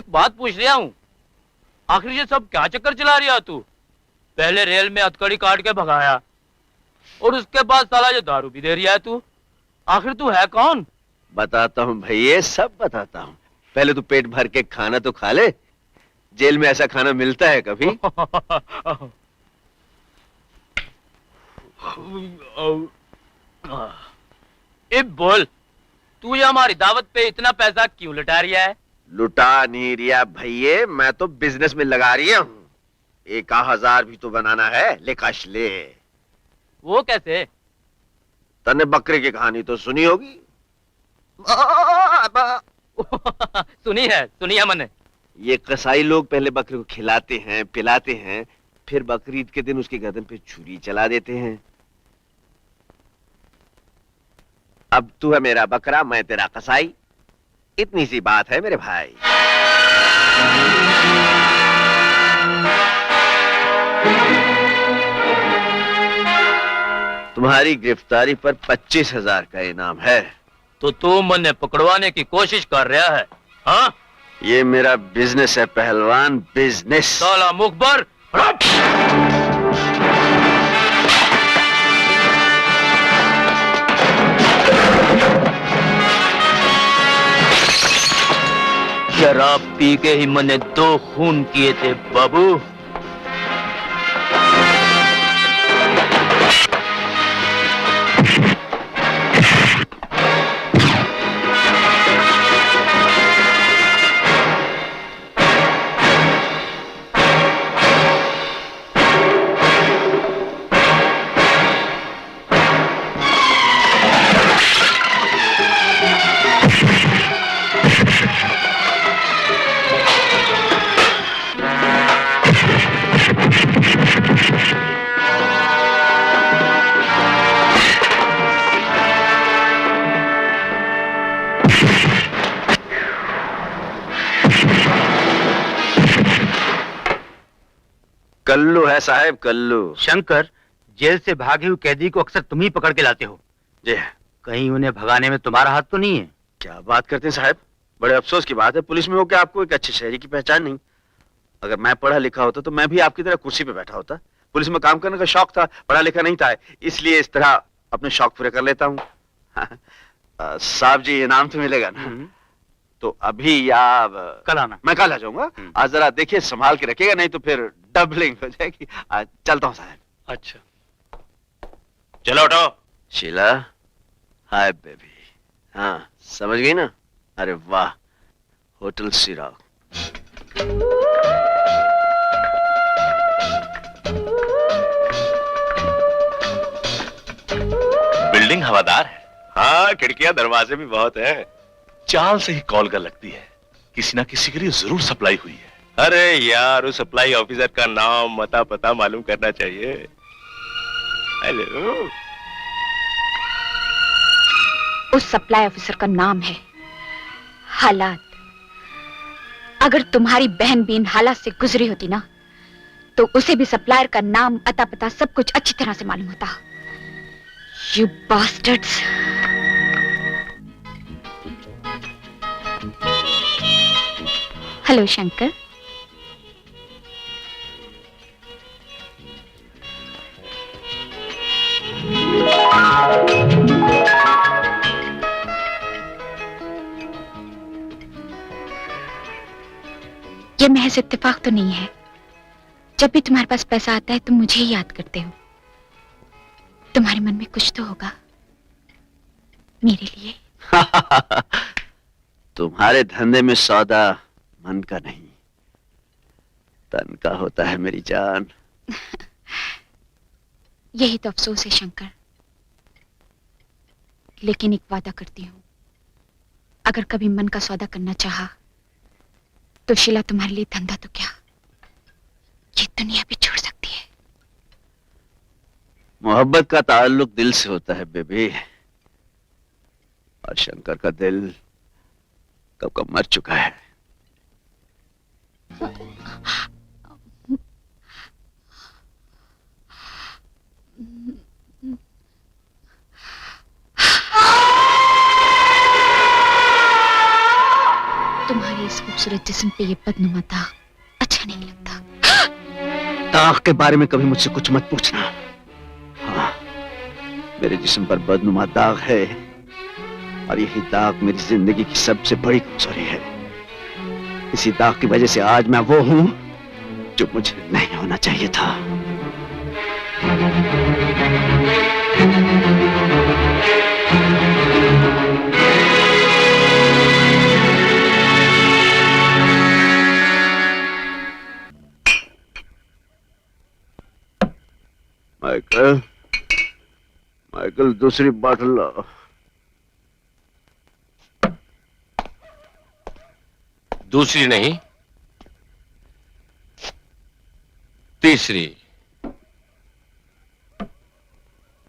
बात पूछ रहा हूँ, आखिर ये सब क्या चक्कर चला रहा तू? पहले रेल में हथकड़ी काट के भगाया और उसके बाद साला ये दारू भी दे रहा है तू। आखिर तू है कौन? बताता हूँ भैया, सब बताता हूँ। पहले तू पेट भर के खाना तो खा ले। जेल में ऐसा खाना मिलता है कभी? अब बोल, तू ये हमारी दावत पे इतना पैसा क्यों लुटा रहा है? लुटा नहीं रिया भैये, मैं तो बिजनेस में लगा रिया हूँ। 1000 भी तो बनाना है, लेकाश ले। वो कैसे? तने बकरे की कहानी तो सुनी होगी। सुनी है मैंने। ये कसाई लोग पहले बकरे को खिलाते हैं, पिलाते हैं, फिर बकरीद के दिन उसकी गर्दन पे छुरी चला देते हैं। अब तू है मेरा बकरा, मैं तेरा कसाई। इतनी सी बात है मेरे भाई। तुम्हारी गिरफ्तारी पर 25,000 का इनाम है। तो तू मन्ने पकड़वाने की कोशिश कर रहा है? हाँ? ये मेरा बिजनेस है पहलवान, बिजनेस। साला मुखबर, शराब पी के ही मैंने 2 खून किए थे बाबू। कल्लू है साहब, कल्लू। शंकर, जेल से भागे हुए कैदी को अक्सर तुम ही पकड़ के लाते हो। जी। कहीं उन्हें भगाने में तुम्हारा हाथ तो नहीं है? क्या बात करते हैं साहब, बड़े अफसोस की बात है, पुलिस में हो क्या आपको एक अच्छे शहरी की पहचान नहीं। अगर मैं पढ़ा लिखा होता तो मैं भी आपकी तरह कुर्सी पे बैठा होता। पुलिस में काम करने का शौक था, पढ़ा लिखा नहीं था, इसलिए इस तरह अपने शौक पूरे कर लेता हूँ। साहब जी, इनाम तो मिलेगा ना? तो अभी या कल आना। मैं कल आ जाऊंगा। आज जरा देखिए, संभाल के रखिएगा, नहीं तो फिर डबलिंग हो जाएगी। चलता हूँ साहब। अच्छा, चलो उठो। Sheela, hi baby. हाँ, समझ गई ना? अरे वाह, होटल सिराव। बिल्डिंग हवादार है। हाँ, खिड़कियां दरवाजे भी बहुत है। चाल से ही कॉल कर लगती है, किसी ना किसी के लिए जरूर सप्लाई हुई है। अरे यार, उस सप्लाई ऑफिसर का नाम, मता, पता मालूम करना चाहिए। हेलो। उस सप्लाई ऑफिसर का नाम है हालात। अगर तुम्हारी बहन भी इन हालात से गुजरी होती ना, तो उसे भी सप्लायर का नाम, अता पता सब कुछ अच्छी तरह से मालूम होता। You bastards! हेलो शंकर। ये महज इत्तेफाक तो नहीं है। जब भी तुम्हारे पास पैसा आता है तुम मुझे ही याद करते हो। तुम्हारे मन में कुछ तो होगा मेरे लिए। तुम्हारे धंधे में सौदा मन का नहीं, तन का होता है मेरी जान। यही तो अफसोस है शंकर। लेकिन एक वादा करती हूँ, अगर कभी मन का सौदा करना चाहा तो शीला तुम्हारे लिए धंधा तो क्या, ये दुनिया भी छोड़ सकती है। मोहब्बत का ताल्लुक दिल से होता है बेबी, और शंकर का दिल कब कब मर चुका है। तुम्हारे इस खूबसूरत जिस्म पे ये बदनुमा दाग अच्छा नहीं लगता। दाग के बारे में कभी मुझसे कुछ मत पूछना। हाँ, मेरे जिस्म पर बदनुमा दाग है, और यही दाग मेरी जिंदगी की सबसे बड़ी कमजोरी है। इसी दाग की वजह से आज मैं वो हूं जो मुझे नहीं होना चाहिए था। माइकल, माइकल, दूसरी बॉटल लाओ। दूसरी नहीं, तीसरी।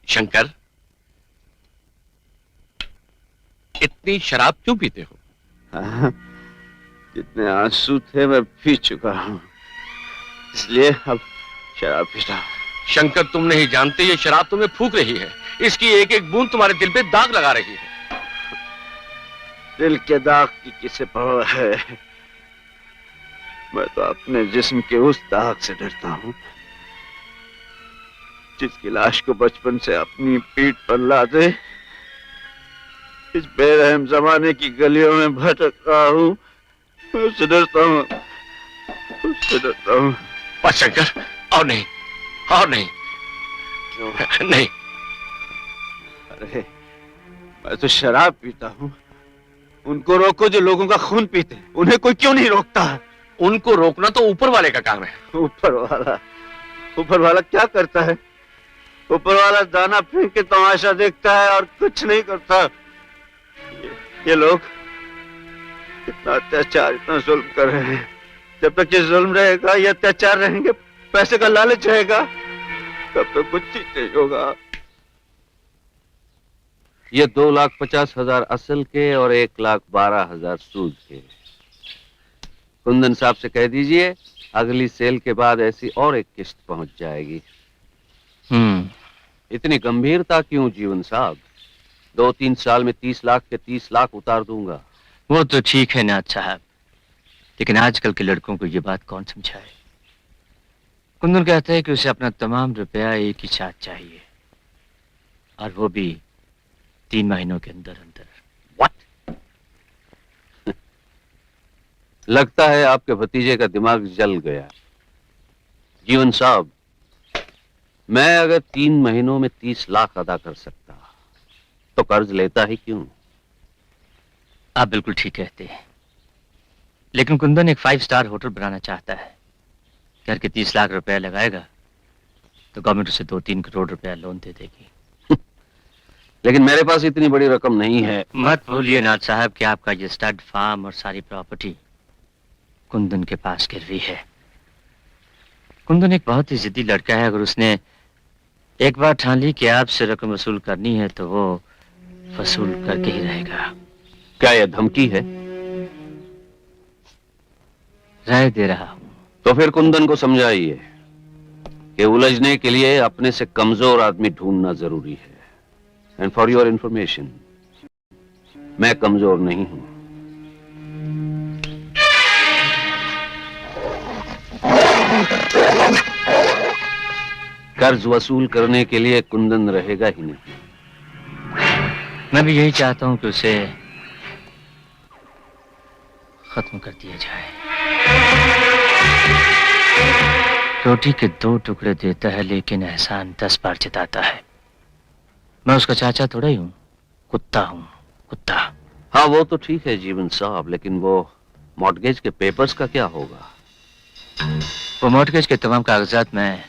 शंकर, इतनी शराब क्यों पीते हो? हाँ, जितने आंसू थे मैं पी चुका हूं, इसलिए अब शराब पीता हूं। शंकर, तुम नहीं जानते ये शराब तुम्हें फूंक रही है। इसकी एक एक बूंद तुम्हारे दिल पे दाग लगा रही है। दिल के दाग की किसे परवाह है? मैं तो अपने जिस्म के उस दाग से डरता हूं जिसकी लाश को बचपन से अपनी पीठ पर लादे इस बेरहम जमाने की गलियों में भटक रहा हूं। मैं उससे डरता हूं, उससे डरता हूं। बस शंकर, और नहीं, और नहीं। क्यों? नहीं। अरे, मैं तो शराब पीता हूं। उनको रोको जो लोगों का खून पीते हैं। उन्हें कोई क्यों नहीं रोकता? उनको रोकना तो ऊपर वाले का काम है। ऊपर वाला क्या करता है? ऊपर वाला दाना फेंक के तमाशा देखता है और कुछ नहीं करता। ये लोग इतना अत्याचार, इतना जुल्म कर रहे हैं। जब तक ये जुल्म रहेगा, ये अत्याचार रहेंगे, पैसे का लालच रहेगा, तब तक कुछ ठीक नहीं होगा। ये 2,50,000 असल के और 1,12,000 सूद के। कुंदन साहब से कह दीजिए अगली सेल के बाद ऐसी और एक किस्त पहुंच जाएगी। इतनी गंभीरता क्यों जीवन साहब? 2-3 साल में 30 लाख के 30 लाख उतार दूंगा। वो तो ठीक है नाथ साहब, लेकिन आजकल के लड़कों को ये बात कौन समझाए। कुंदन कहता है कि उसे अपना तमाम रुपया एक ही साथ चाहिए, और वो भी 3 महीनों के अंदर अंदर। व्हाट? लगता है आपके भतीजे का दिमाग जल गया। जीवन साहब, मैं अगर 3 महीनों में 30 लाख अदा कर सकता तो कर्ज लेता ही क्यों? आप बिल्कुल ठीक कहते हैं, लेकिन कुंदन एक 5 स्टार होटल बनाना चाहता है। घर के 30 लाख रुपया लगाएगा तो गवर्नमेंट उसे 2-3 करोड़ रुपया लोन दे देगी। लेकिन मेरे पास इतनी बड़ी रकम नहीं है। मत भूलिए नाथ साहब कि आपका ये स्टड फार्म और सारी प्रॉपर्टी कुंदन के पास गिरवी है। कुंदन एक बहुत ही जिद्दी लड़का है। अगर उसने एक बार ठान ली कि आपसे रकम वसूल करनी है तो वो वसूल करके ही रहेगा। क्या यह धमकी है? राय दे रहा हूं। तो फिर कुंदन को समझाइए कि उलझने के लिए अपने से कमजोर आदमी ढूंढना जरूरी है। एंड फॉर योर इंफॉर्मेशन, मैं कमजोर नहीं हूं। कर्ज वसूल करने के लिए कुंदन रहेगा ही नहीं। मैं भी यही चाहता हूं कि उसे खत्म कर दिया जाए। रोटी के 2 टुकड़े देता है लेकिन एहसान 10 बार जताता है। मैं उसका चाचा थोड़ा ही हूं, कुत्ता हूं, कुत्ता। हाँ, वो तो ठीक है जीवन साहब, लेकिन वो मॉर्टगेज के पेपर्स का क्या होगा? वो मॉर्टगेज के तमाम कागजात मैं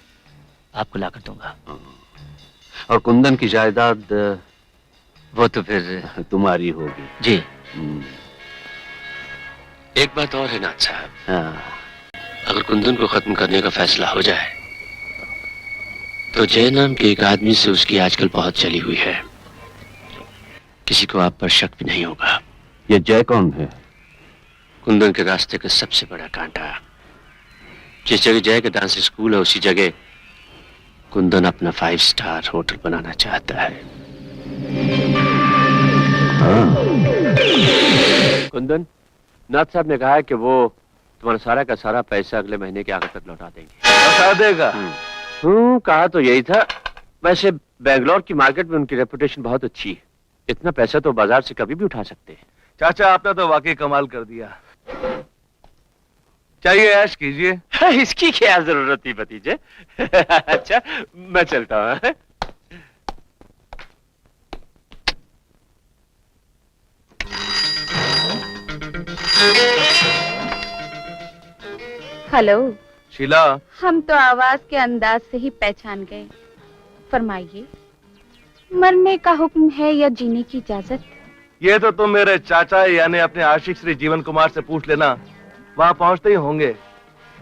आपको ला कर दूंगा। और कुंदन की जायदाद वो तो फिर तुम्हारी होगी। जी। एक बात और है नाथ साहब, हाँ। अगर कुंदन को खत्म करने का फैसला हो जाए तो जय नाम के एक आदमी से उसकी आजकल बहुत चली हुई है। किसी को आप पर शक भी नहीं होगा। ये जय कौन है? कुंदन के रास्ते का सबसे बड़ा कांटा। जिस जगह जय का डांस स्कूल है उसी जगह कुंदन अपना 5 स्टार होटल बनाना चाहता है। कुंदन, नाथ साहब ने कहा है कि वो तुम्हारा सारा का सारा पैसा अगले महीने के आखिर तक लौटा देंगे। लौटा देगा? कहा तो यही था। वैसे बेंगलोर की मार्केट में उनकी रेपुटेशन बहुत अच्छी है। इतना पैसा तो बाजार से कभी भी उठा सकते हैं। चाचा, आपने तो वाकई कमाल कर दिया। चाहिए ऐश कीजिए। इसकी क्या जरूरत थी भतीजे? अच्छा, मैं चलता हूँ। हेलो। शीला, हम तो आवाज के अंदाज से ही पहचान गए। फरमाइए, मरने का हुक्म है या जीने की इजाजत? ये तो तुम मेरे चाचा यानी अपने आशिक श्री जीवन कुमार से पूछ लेना। वहां पहुंचते ही होंगे।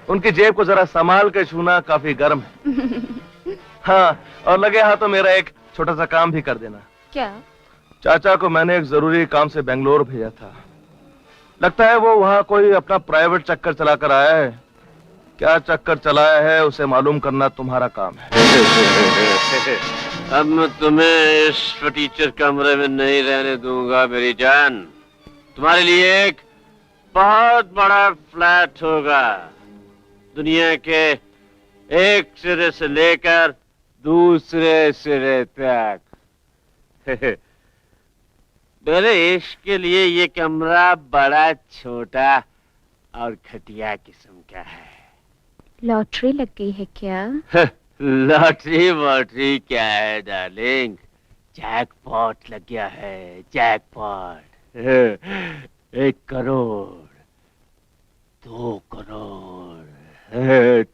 उनकी जेब को जरा संभाल के छूना, काफी गर्म है। हाँ, और लगे हाथों मेरा एक छोटा सा काम भी कर देना। क्या? चाचा को मैंने एक जरूरी काम से बेंगलोर भेजा था। लगता है वो वहां कोई अपना प्राइवेट चक्कर चलाकर आया है। क्या चक्कर चलाया है उसे मालूम करना तुम्हारा काम है। अब मैं तुम्हें इस फटीचर कमरे में नहीं रहने दूंगा मेरी जान। तुम्हारे लिए एक बहुत बड़ा फ्लैट होगा। दुनिया के एक सिरे से लेकर दूसरे सिरे तक। मेरे इश्क के लिए ये कमरा बड़ा छोटा और घटिया किस्म का है। लॉटरी लग गई है क्या? लॉटरी वॉटरी क्या है डार्लिंग, जैकपॉट लग गया है, जैकपॉट। 1 करोड़, 2 करोड़,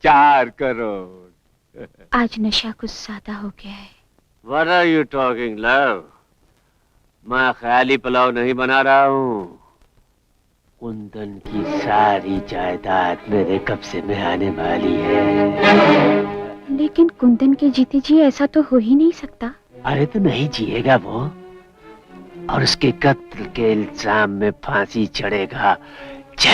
4 करोड़। आज नशा कुछ ज्यादा हो गया है। What are you talking, love? मैं ख्याली पुलाव नहीं बना रहा हूँ। कुंदन की सारी जायदाद मेरे कब्जे में आने वाली है। लेकिन कुंदन के जीते जी ऐसा तो हो ही नहीं सकता। अरे तो नहीं जिएगा वो, और उसके कत्ल के इल्जाम में फांसी चढ़ेगा। जय।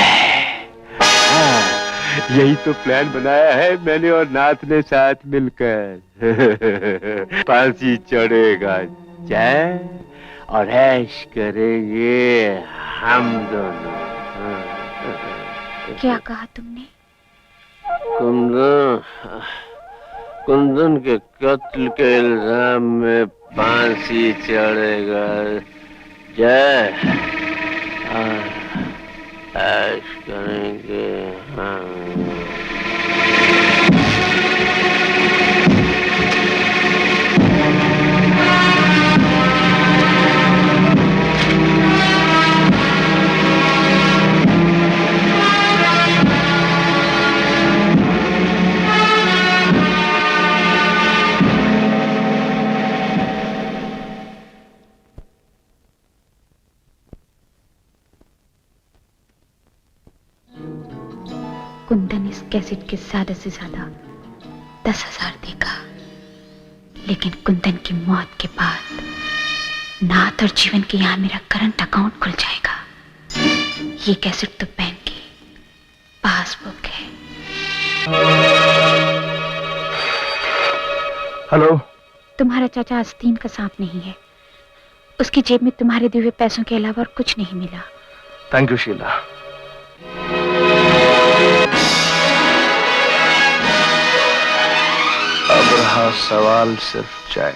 यही तो प्लान बनाया है मैंने और नाथ ने साथ मिलकर। फांसी चढ़ेगा जय, और ऐश करेंगे हम दोनों। क्या कहा तुमने? कुंदन के कत्ल के इल्जाम में फांसी चढ़ेगा जय, ऐश करेंगे हम। कुंदन इस कैसेट के ज्यादा से ज्यादा 10,000 देगा, लेकिन कुंदन की मौत के बाद नाथ और जीवन के यहाँ मेरा करंट अकाउंट खुल जाएगा। ये कैसेट तो बैंक की पासबुक है। हेलो। तुम्हारा चाचा आस्तीन का सांप नहीं है। उसकी जेब में तुम्हारे दिए हुए पैसों के अलावा और कुछ नहीं मिला। Thank you Sheela. अब रहा सवाल सिर्फ चाय